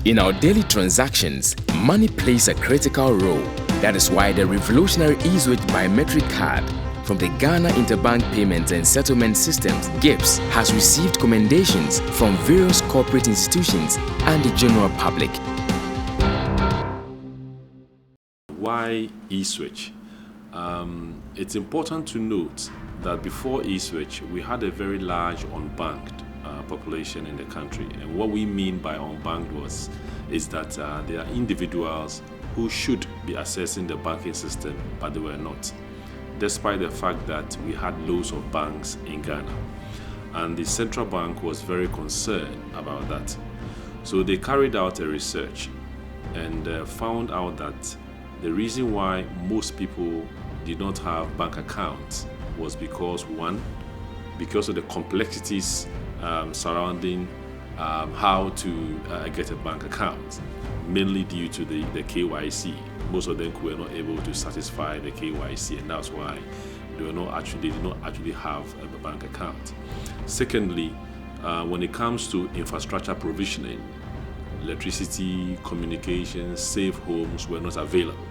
In our daily transactions, money plays a critical role. That is why the revolutionary zwich biometric card from the Ghana Interbank Payments and Settlement Systems (GhIPPs) has received commendations from various corporate institutions and the general public. Why eSwitch? It's important to note that before eSwitch, we had a very large unbanked population in the country. And what we mean by unbanked is that there are individuals who should be accessing the banking system, but they were not, despite the fact that we had loads of banks in Ghana. And the central bank was very concerned about that. So they carried out a research and found out that the reason why most people did not have bank accounts was because, one, because of the complexities surrounding how to get a bank account, mainly due to the KYC. Most of them were not able to satisfy the KYC, and that's why they did not actually have a bank account. Secondly, when it comes to infrastructure provisioning, electricity, communications, safe homes were not available.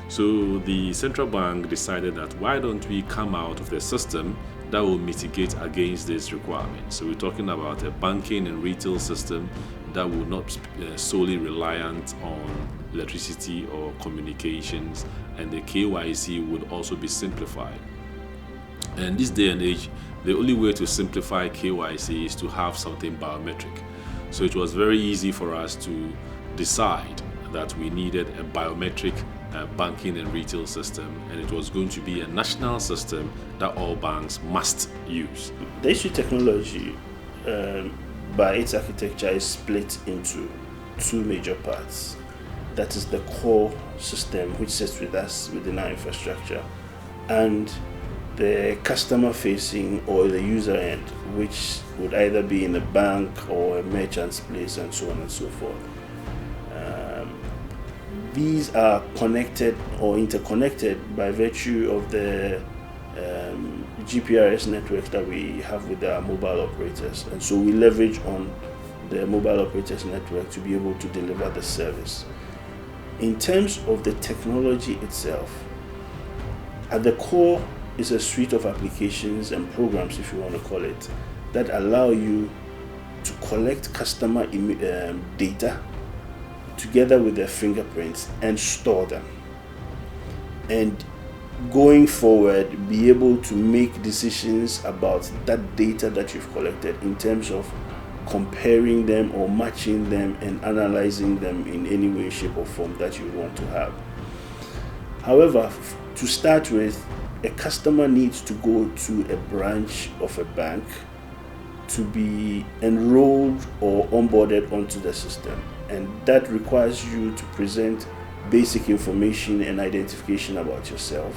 So the central bank decided that why don't we come out of the system that will mitigate against this requirement. So we're talking about a banking and retail system that will not solely reliant on electricity or communications, and the KYC would also be simplified. And this day and age, the only way to simplify KYC is to have something biometric. So it was very easy for us to decide that we needed a biometric banking and retail system, and it was going to be a national system that all banks must use. The eSwitch technology, by its architecture, is split into two major parts. That is the core system, which sits with us within our infrastructure, and the customer-facing or the user end, which would either be in a bank or a merchant's place, and so on and so forth. These are connected or interconnected by virtue of the GPRS networks that we have with our mobile operators, and so we leverage on the mobile operators network to be able to deliver the service. In terms of the technology itself, at the core is a suite of applications and programs, if you want to call it, that allow you to collect customer data together with their fingerprints and store them, and going forward be able to make decisions about that data that you've collected in terms of comparing them or matching them and analyzing them in any way, shape or form that you want to have. However, to start with, a customer needs to go to a branch of a bank to be enrolled or onboarded onto the system, and that requires you to present basic information and identification about yourself.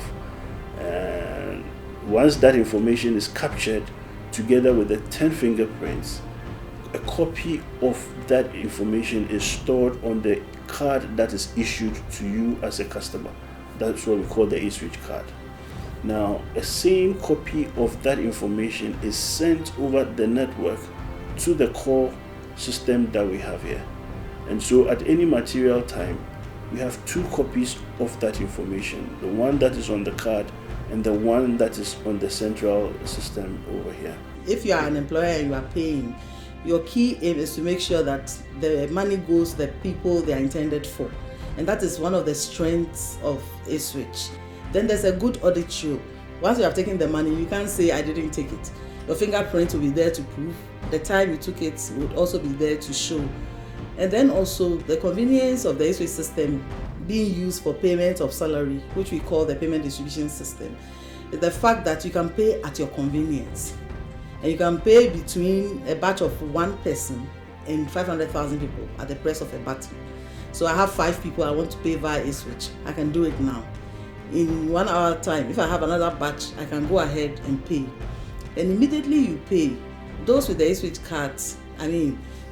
And once that information is captured together with the 10 fingerprints, a copy of that information is stored on the card that is issued to you as a customer. That's what we call the eSwitch card. Now, a same copy of that information is sent over the network to the core system that we have here. And so at any material time, we have two copies of that information, the one that is on the card and the one that is on the central system over here. If you are an employer and you are paying, your key aim is to make sure that the money goes to the people they are intended for. And that is one of the strengths of eSwitch. Then there's a good audit trail. Once you have taken the money, you can't say, I didn't take it. Your fingerprint will be there to prove. The time you took it would also be there to show. And then also the convenience of the eSwitch system being used for payment of salary, which we call the payment distribution system, is the fact that you can pay at your convenience. And you can pay between a batch of one person and 500,000 people at the press of a button. So I have 5 people I want to pay via eSwitch. I can do it now. In 1 hour time, if I have another batch, I can go ahead and pay. And immediately you pay, those with the eSwitch cards,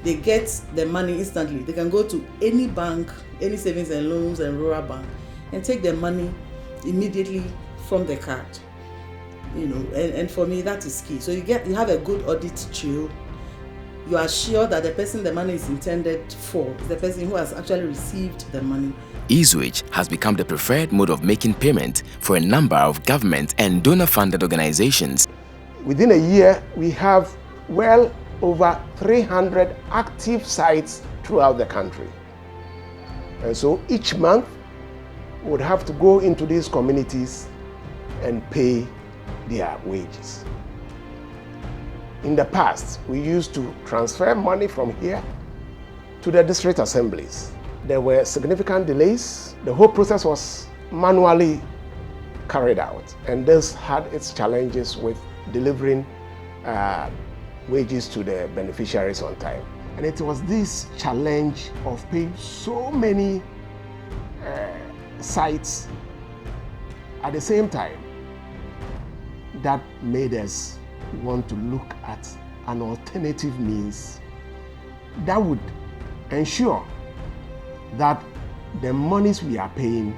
they get the money instantly. They can go to any bank, any savings and loans and rural bank, and take their money immediately from the card. And for me that is key. So you have a good audit trail you are sure that the person the money is intended for is the person who has actually received the money. eZwich has become the preferred mode of making payment for a number of government and donor-funded organizations. Within a year, we have well over 300 active sites throughout the country. And so each month, we would have to go into these communities and pay their wages. In the past, we used to transfer money from here to the district assemblies. There were significant delays. The whole process was manually carried out, and this had its challenges with delivering wages to the beneficiaries on time. And it was this challenge of paying so many sites at the same time that made us want to look at an alternative means that would ensure that the monies we are paying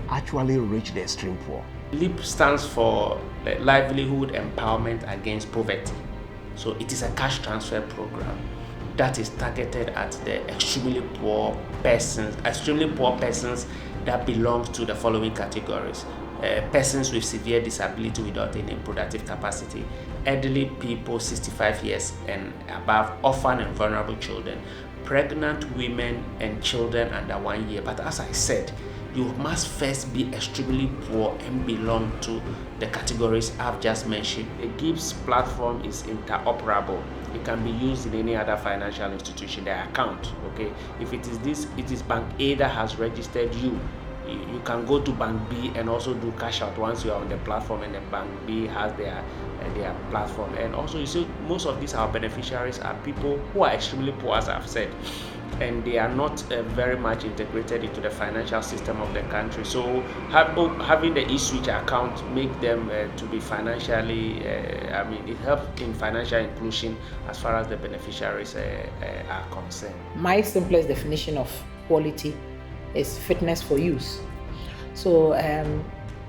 actually reach the extreme poor. LEAP stands for Livelihood Empowerment Against Poverty. So it is a cash transfer program that is targeted at the extremely poor persons that belong to the following categories. Persons with severe disability without any productive capacity, elderly people 65 years and above, orphan and vulnerable children, pregnant women and children under 1 year. But as I said, you must first be extremely poor and belong to the categories I've just mentioned. The GhIPPs platform is interoperable. It can be used in any other financial institution, their account, okay? If it is Bank A that has registered you, you can go to Bank B and also do cash out once you are on the platform, and then Bank B has their platform. And also, you see, most of these our beneficiaries are people who are extremely poor, as I've said, and they are not very much integrated into the financial system of the country. So having the eZwich account make them to be financially, it helps in financial inclusion as far as the beneficiaries are concerned. My simplest definition of quality is fitness for use. So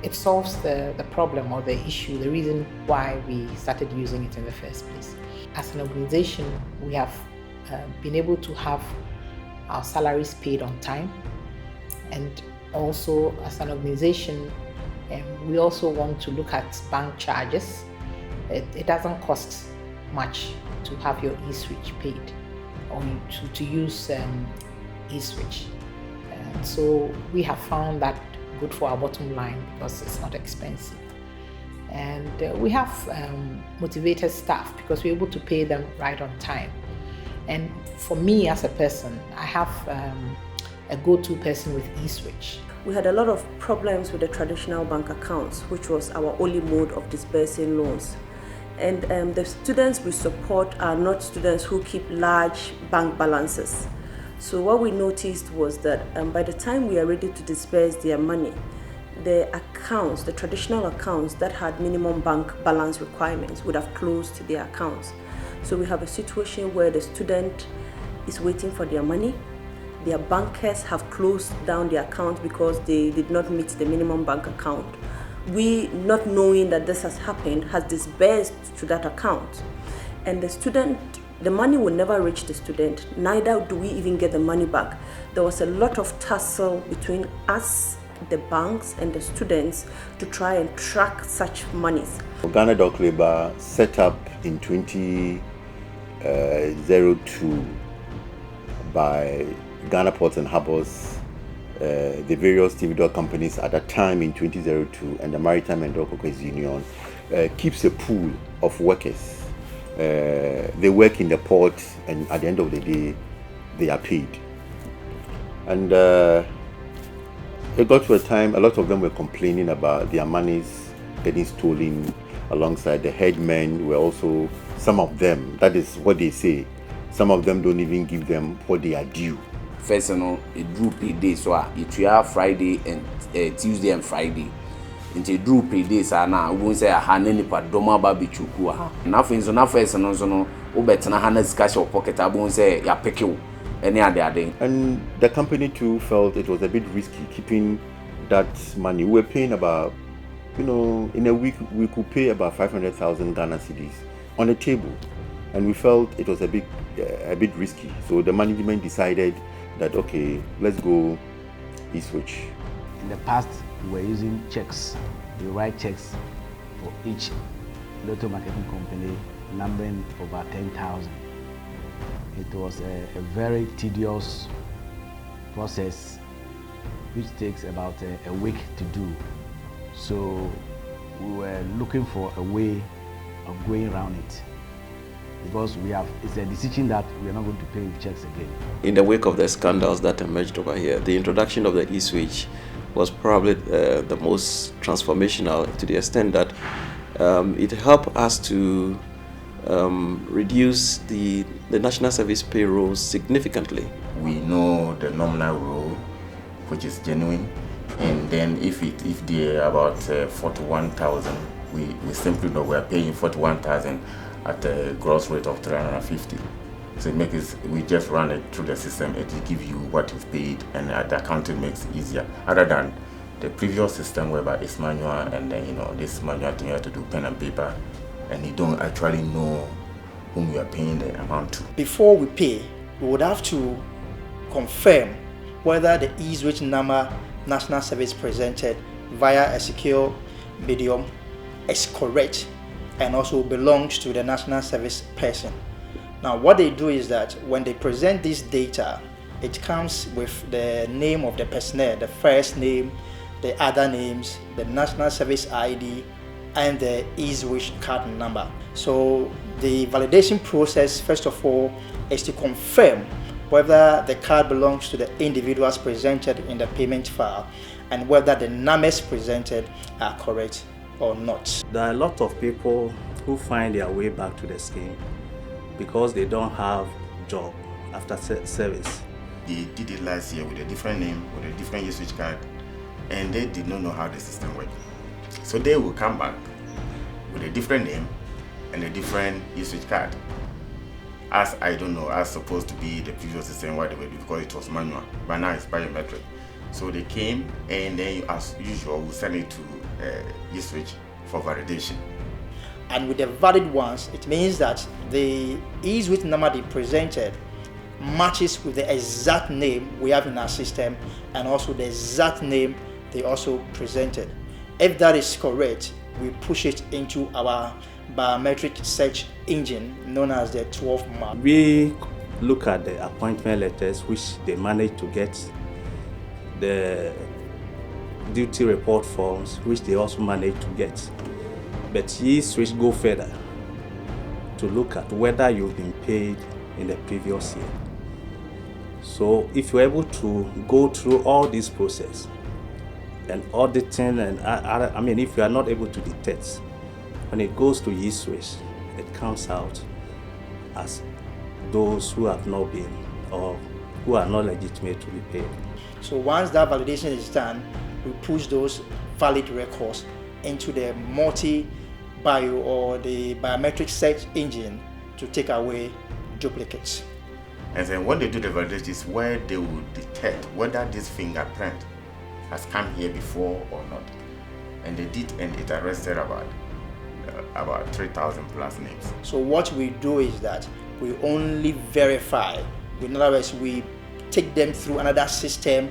it solves the problem or the issue, the reason why we started using it in the first place. As an organization, we have been able to have our salaries paid on time, and also as an organization, we also want to look at bank charges. It doesn't cost much to have your eZwich paid or to use eZwich. So we have found that good for our bottom line because it's not expensive. And we have motivated staff because we're able to pay them right on time. And for me as a person, I have a go-to person with eZwich. We had a lot of problems with the traditional bank accounts, which was our only mode of disbursing loans. And the students we support are not students who keep large bank balances. So what we noticed was that by the time we are ready to disperse their money, the accounts, the traditional accounts that had minimum bank balance requirements would have closed their accounts. So we have a situation where the student is waiting for their money. Their bankers have closed down their account because they did not meet the minimum bank account. We, not knowing that this has happened, has disbursed to that account. And the money will never reach the student, neither do we even get the money back. There was a lot of tussle between us, the banks, and the students to try and track such monies. Ghana Doc Labour set up in 2002 by Ghana Ports and Harbours, the various individual companies at that time in 2002, and the Maritime and Dock Workers Union keeps a pool of workers. They work in the port, and at the end of the day, they are paid. And it got to a time, a lot of them were complaining about their monies getting stolen. Alongside the headmen were also, some of them, that is what they say, some of them don't even give them what they are due. First, it drew payday, so it will Friday and Tuesday and Friday. Into drew payday, so now we won't say a handy part, Doma Baby Chukua. Nothing, so now first, and also, Ubetana Hana's cash or pocket, I won't say ya pick you any other day. And the company too felt it was a bit risky keeping that money. We were paying about, in a week we could pay about 500,000 Ghana cedis on the table. and we felt it was a bit risky. So the management decided that, okay, let's go e-switch. In the past, we were using checks. We write checks for each lotto marketing company, numbering over 10,000. It was a very tedious process, which takes about a week to do. So we were looking for a way of going around it, because it's a decision that we are not going to pay with checks again. In the wake of the scandals that emerged over here, the introduction of the e-switch was probably the most transformational, to the extent that it helped us to reduce the national service payroll significantly. We know the nominal roll, which is genuine, and then if they're about 41,000, we simply know we're paying 41,000 at a gross rate of 350. So we just run it through the system, it will give you what you've paid, and the accounting makes it easier, other than the previous system whereby it's manual, and then this manual thing you have to do pen and paper, and you don't actually know whom you are paying the amount to. Before we pay, we would have to confirm whether the e-switch number national service presented via a secure medium is correct and also belongs to the national service person. Now what they do is that when they present this data, it comes with the name of the personnel, the first name, the other names, the national service ID, and the e-switch card number. So the validation process, first of all, is to confirm whether the card belongs to the individuals presented in the payment file and whether the numbers presented are correct or not. There are a lot of people who find their way back to the scheme because they don't have job after service. They did it last year with a different name, with a different e-switch card, and they did not know how the system worked. So they will come back with a different name and a different e-switch card. As I don't know, as supposed to be the previous system, why they were, because it was manual, but now it's biometric. So they came, and then as usual, we send it to e-switch for validation. And with the valid ones, it means that the e-switch number they presented matches with the exact name we have in our system and also the exact name they also presented. If that is correct, we push it into our biometric search engine known as the 12 mark. We look at the appointment letters which they managed to get, the duty report forms which they also managed to get. But e-switch go further to look at whether you've been paid in the previous year. So if you're able to go through all this process and auditing, and if you are not able to detect, when it goes to e-switch, it comes out as those who have not been or who are not legitimate to be paid. So once that validation is done, we push those valid records into the multi-bio or the biometric search engine to take away duplicates. And then when they do the validation is where they will detect whether this fingerprint has come here before or not. And they did, and it arrested about 3,000 plus names. So what we do is that we only verify. In other words, we take them through another system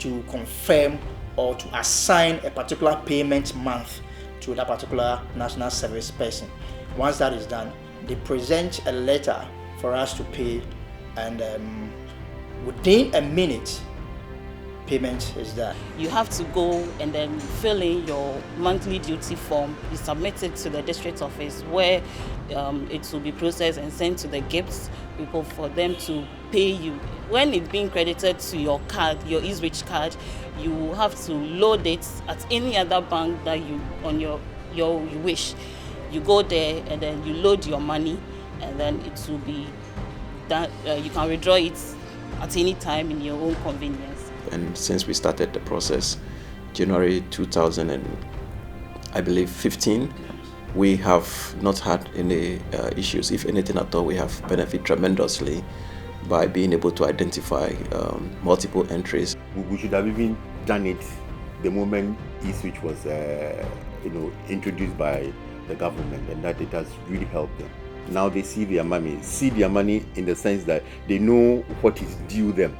to confirm or to assign a particular payment month to that particular national service person. Once that is done, they present a letter for us to pay, and within a minute, payment is done. You have to go and then fill in your monthly duty form. You submit it to the district office where it will be processed and sent to the GhIPPs people for them to pay you. When it's being credited to your card, your e-switch card, you have to load it at any other bank that you wish. You go there and then you load your money, and then it will be done. You can withdraw it at any time in your own convenience. And since we started the process, January 2015, we have not had any issues. If anything at all, we have benefited tremendously by being able to identify multiple entries. We should have even done it the moment e-switch was introduced by the government, and that it has really helped them. Now they see their money in the sense that they know what is due them.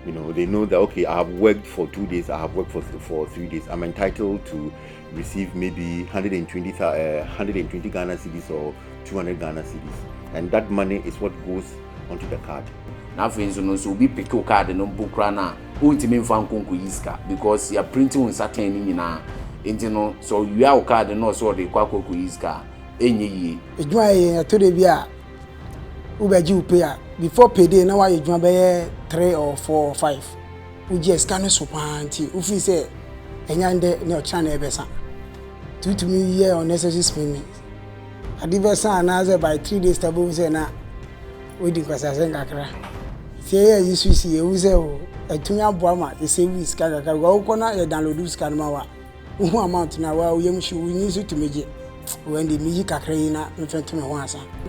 You know, they know that, okay, I have worked for 2 days, I have worked for 3 days. I'm entitled to receive maybe 120 Ghana cedis or 200 Ghana cedis. And that money is what goes onto the card. Now, for instance, so we pick your card and no book rana, ultimate fan iska because you are printing on certain in so you have a card and also the kwako iska. Enye. Ejuma to the bia ubeji upea before payday na wa ejuma be 3 or 4 or 5 uji scan so panti ufi say enyande ne ocha na ebesa to me year unnecessary spending adivesa na say by 3 days table say na we di kwasa sen kakra say you see you say o etunya boama e say we scan kakra go ko na e download scan ma wa who amount na wa we need to meje. We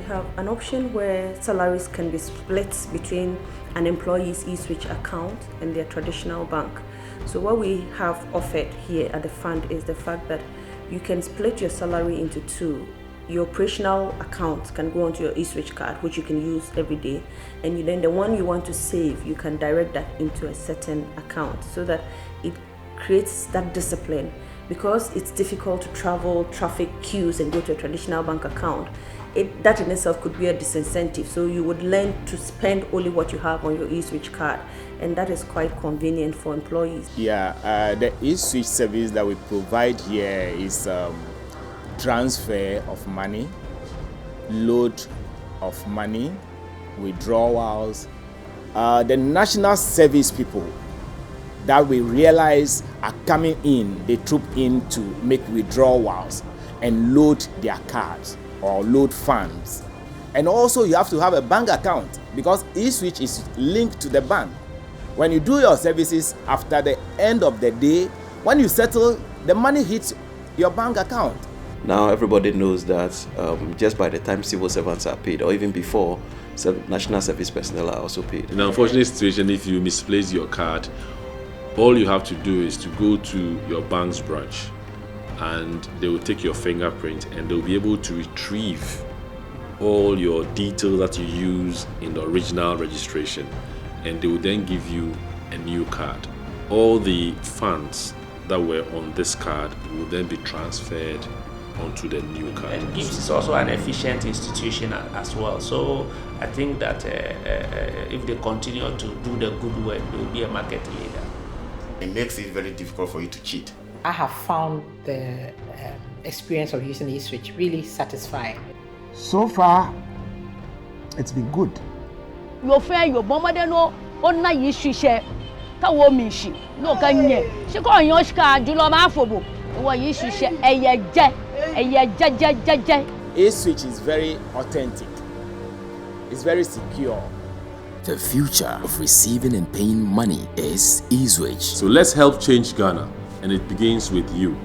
have an option where salaries can be split between an employee's e-switch account and their traditional bank. So what we have offered here at the fund is the fact that you can split your salary into two. Your operational account can go onto your e-switch card, which you can use every day, and then the one you want to save, you can direct that into a certain account so that it creates that discipline. Because it's difficult to travel traffic queues and go to a traditional bank account, that in itself could be a disincentive. So you would learn to spend only what you have on your e-switch card, and that is quite convenient for employees. Yeah, the e-switch service that we provide here is transfer of money, load of money, withdrawals. The national service people that we realize are coming in, they troop in to make withdrawals and load their cards or load funds. And also you have to have a bank account because e-switch is linked to the bank. When you do your services after the end of the day, when you settle, the money hits your bank account. Now everybody knows that just by the time civil servants are paid or even before, national service personnel are also paid. In an unfortunate situation, if you misplace your card, all you have to do is to go to your bank's branch and they will take your fingerprint and they'll be able to retrieve all your details that you use in the original registration, and they will then give you a new card. All the funds that were on this card will then be transferred onto the new card. And GhIPPs is also an efficient institution as well. So I think that if they continue to do the good work, they will be a market leader. It makes it very difficult for you to cheat. I have found the experience of using e-switch really satisfying. So far, it's been good. Your friend, your mama, they know on na issue share. Ka wo mi shi no ka nye. She ko yon shika julo ma fobo. Wo issue share eye je. E-switch is very authentic. It's very secure. The future of receiving and paying money is e-switch. So let's help change Ghana, and it begins with you.